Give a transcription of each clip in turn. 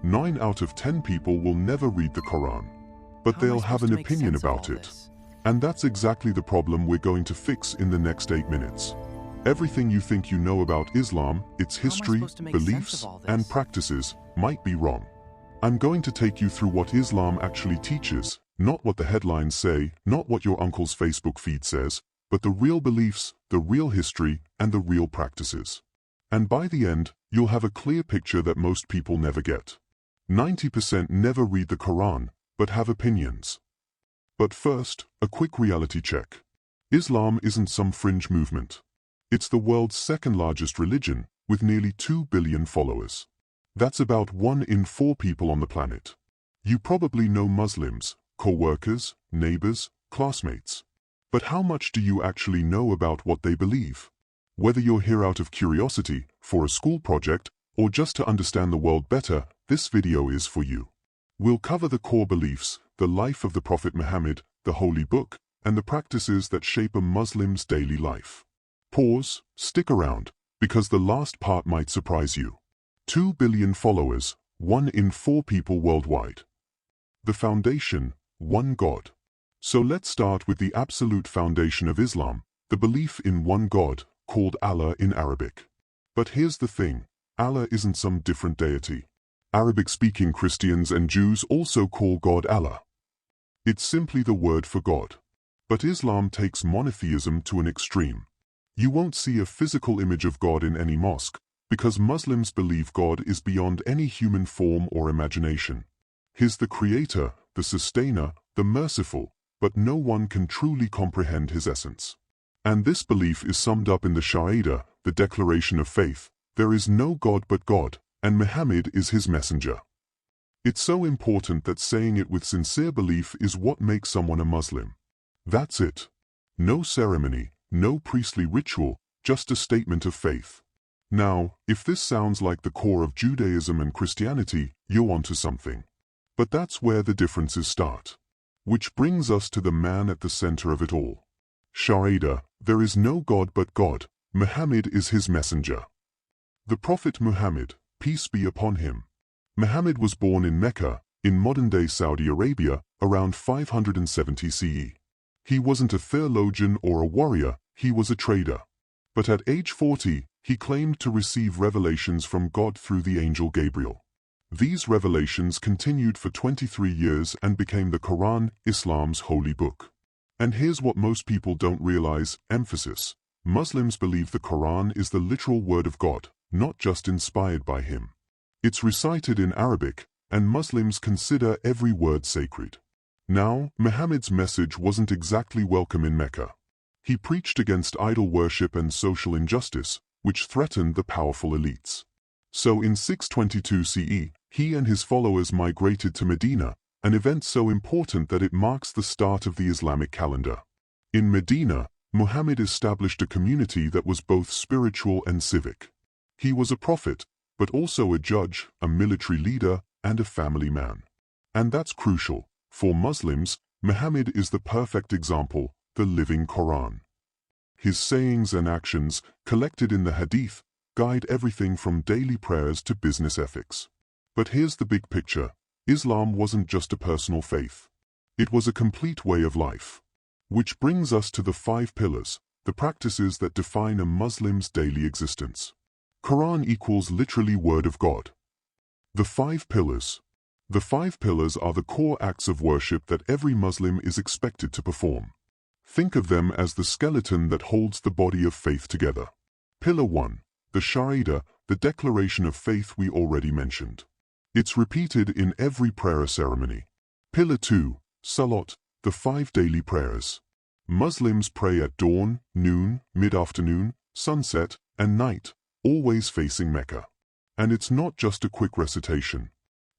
9 out of 10 people will never read the Quran, but they'll have an opinion about it. And that's exactly the problem we're going to fix in the next 8 minutes. Everything you think you know about Islam, its history, beliefs, and practices, might be wrong. I'm going to take you through what Islam actually teaches, not what the headlines say, not what your uncle's Facebook feed says, but the real beliefs, the real history, and the real practices. And by the end, you'll have a clear picture that most people never get. 90% never read the Quran, but have opinions. But first, a quick reality check. Islam isn't some fringe movement. It's the world's second largest religion, with nearly 2 billion followers. That's about 1 in 4 people on the planet. You probably know Muslims, co-workers, neighbors, classmates. But how much do you actually know about what they believe? Whether you're here out of curiosity, for a school project, or just to understand the world better, this video is for you. We'll cover the core beliefs, the life of the Prophet Muhammad, the Holy Book, and the practices that shape a Muslim's daily life. Pause, stick around, because the last part might surprise you. 2 billion followers, 1 in 4 people worldwide. The foundation, one God. So let's start with the absolute foundation of Islam, the belief in one God, called Allah in Arabic. But here's the thing, Allah isn't some different deity. Arabic-speaking Christians and Jews also call God Allah. It's simply the word for God. But Islam takes monotheism to an extreme. You won't see a physical image of God in any mosque, because Muslims believe God is beyond any human form or imagination. He's the creator, the sustainer, the merciful, but no one can truly comprehend his essence. And this belief is summed up in the Shahada, the declaration of faith. There is no God but God, and Muhammad is his messenger. It's so important that saying it with sincere belief is what makes someone a Muslim. That's it. No ceremony, no priestly ritual, just a statement of faith. Now, if this sounds like the core of Judaism and Christianity, you're onto something. But that's where the differences start. Which brings us to the man at the center of it all. Shahada, there is no God but God, Muhammad is his messenger. The Prophet Muhammad, peace be upon him. Muhammad was born in Mecca, in modern-day Saudi Arabia, around 570 CE. He wasn't a theologian or a warrior, he was a trader. But at age 40, he claimed to receive revelations from God through the angel Gabriel. These revelations continued for 23 years and became the Quran, Islam's holy book. And here's what most people don't realize, emphasis. Muslims believe the Quran is the literal word of God, not just inspired by him. It's recited in Arabic, and Muslims consider every word sacred. Now, Muhammad's message wasn't exactly welcome in Mecca. He preached against idol worship and social injustice, which threatened the powerful elites. So in 622 CE, he and his followers migrated to Medina, an event so important that it marks the start of the Islamic calendar. In Medina, Muhammad established a community that was both spiritual and civic. He was a prophet, but also a judge, a military leader, and a family man. And that's crucial. For Muslims, Muhammad is the perfect example, the living Quran. His sayings and actions, collected in the Hadith, guide everything from daily prayers to business ethics. But here's the big picture. Islam wasn't just a personal faith. It was a complete way of life. Which brings us to the 5 pillars, the practices that define a Muslim's daily existence. Quran equals literally word of God. The 5 pillars. The 5 pillars are the core acts of worship that every Muslim is expected to perform. Think of them as the skeleton that holds the body of faith together. Pillar 1, the Shahada, the declaration of faith we already mentioned. It's repeated in every prayer ceremony. Pillar 2, Salat, the 5 daily prayers. Muslims pray at dawn, noon, mid-afternoon, sunset, and night, always facing Mecca. And it's not just a quick recitation.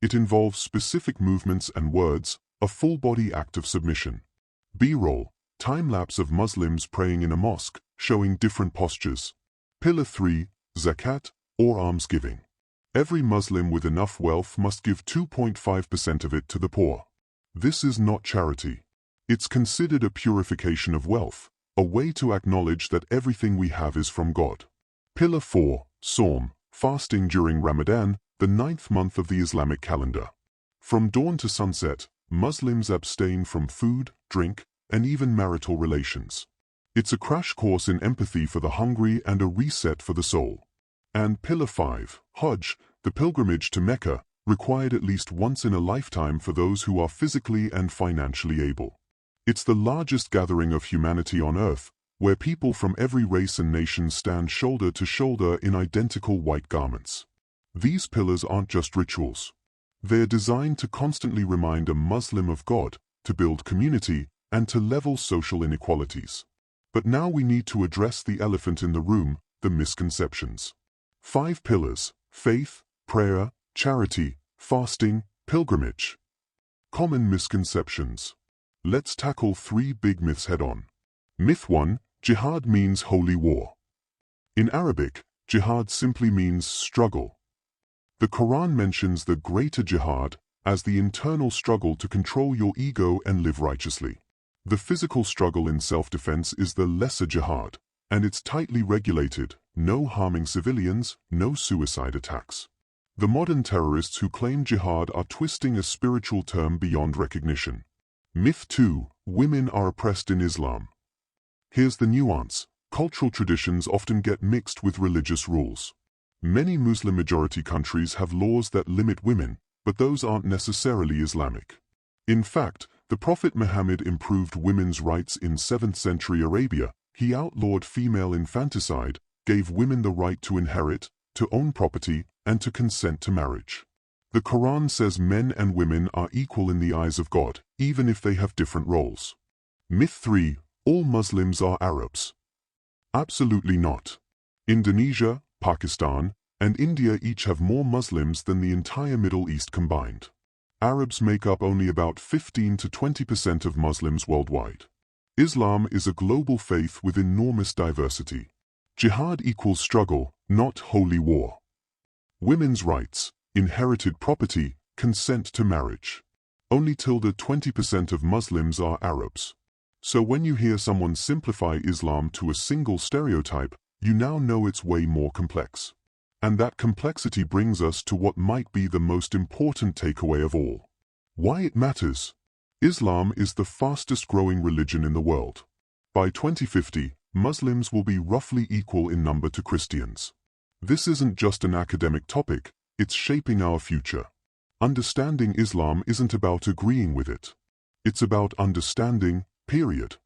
It involves specific movements and words, a full-body act of submission. B-roll, time-lapse of Muslims praying in a mosque, showing different postures. Pillar 3, Zakat, or almsgiving. Every Muslim with enough wealth must give 2.5% of it to the poor. This is not charity. It's considered a purification of wealth, a way to acknowledge that everything we have is from God. Pillar 4, Sawm, fasting during Ramadan, the 9th month of the Islamic calendar. From dawn to sunset, Muslims abstain from food, drink, and even marital relations. It's a crash course in empathy for the hungry and a reset for the soul. And Pillar 5, Hajj, the pilgrimage to Mecca, required at least once in a lifetime for those who are physically and financially able. It's the largest gathering of humanity on earth, where people from every race and nation stand shoulder to shoulder in identical white garments. These pillars aren't just rituals. They're designed to constantly remind a Muslim of God, to build community, and to level social inequalities. But now we need to address the elephant in the room, the misconceptions. 5 pillars: faith, prayer, charity, fasting, pilgrimage. Common misconceptions. Let's tackle 3 big myths head-on. Myth 1: Jihad means holy war. In Arabic, jihad simply means struggle. The Quran mentions the greater jihad as the internal struggle to control your ego and live righteously. The physical struggle in self-defense is the lesser jihad, and it's tightly regulated: no harming civilians, no suicide attacks. The modern terrorists who claim jihad are twisting a spiritual term beyond recognition. Myth 2: Women are oppressed in Islam. Here's the nuance: cultural traditions often get mixed with religious rules. Many Muslim-majority countries have laws that limit women, but those aren't necessarily Islamic. In fact, the Prophet Muhammad improved women's rights in 7th century Arabia. He outlawed female infanticide, gave women the right to inherit, to own property, and to consent to marriage. The Quran says men and women are equal in the eyes of God, even if they have different roles. Myth 3: All Muslims are Arabs. Absolutely not. Indonesia, Pakistan, and India each have more Muslims than the entire Middle East combined. Arabs make up only about 15 to 20% of Muslims worldwide. Islam is a global faith with enormous diversity. Jihad equals struggle, not holy war. Women's rights, inherited property, consent to marriage. Only 20% of Muslims are Arabs. So when you hear someone simplify Islam to a single stereotype, you now know it's way more complex. And that complexity brings us to what might be the most important takeaway of all. Why it matters. Islam is the fastest growing religion in the world. By 2050, Muslims will be roughly equal in number to Christians. This isn't just an academic topic, it's shaping our future. Understanding Islam isn't about agreeing with it. It's about understanding, period.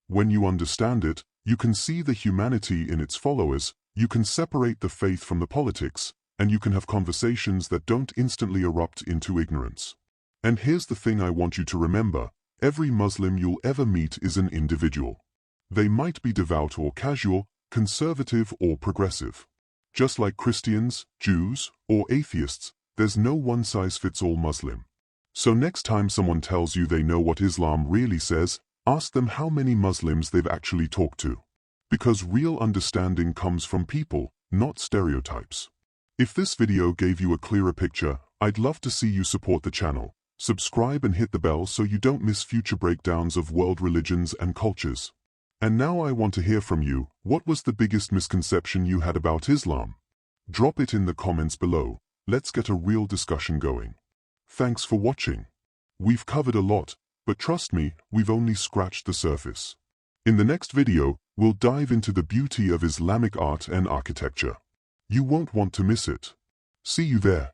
When you understand it, you can see the humanity in its followers, you can separate the faith from the politics, and you can have conversations that don't instantly erupt into ignorance. And here's the thing I want you to remember: every Muslim you'll ever meet is an individual. They might be devout or casual, conservative or progressive. Just like Christians, Jews, or atheists, there's no one-size-fits-all Muslim. So next time someone tells you they know what Islam really says, ask them how many Muslims they've actually talked to. Because real understanding comes from people, not stereotypes. If this video gave you a clearer picture, I'd love to see you support the channel. Subscribe and hit the bell so you don't miss future breakdowns of world religions and cultures. And now I want to hear from you. What was the biggest misconception you had about Islam? Drop it in the comments below. Let's get a real discussion going. Thanks for watching. We've covered a lot, but trust me, we've only scratched the surface. In the next video, we'll dive into the beauty of Islamic art and architecture. You won't want to miss it. See you there.